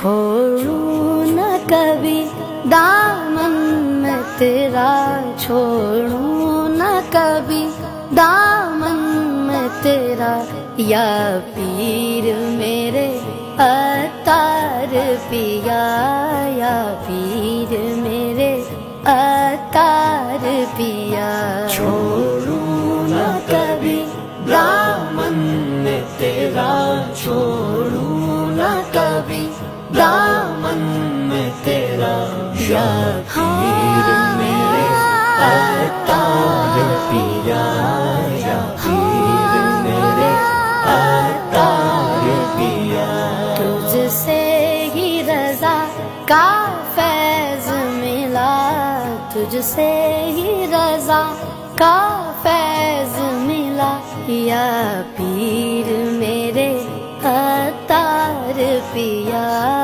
چھوڑوں نہ کبھی دامن میں تیرا، چھوڑوں نہ کبھی دامن میں تیرا، یا پیر میرے عطار پیا، یا پیر میرے عطار پیا۔ چھوڑوں نہ کبھی دامن میں تیرا، چھوڑوں نہ کبھی دامن میں تیرا، یا پیر میرے عطار پیا، یا پیر میرے عطار پیا۔ تجھ سے ہی رضا کا فیض ملا، تجھ سے ہی رضا کا فیض ملا، یا پیر میرے عطار پیا۔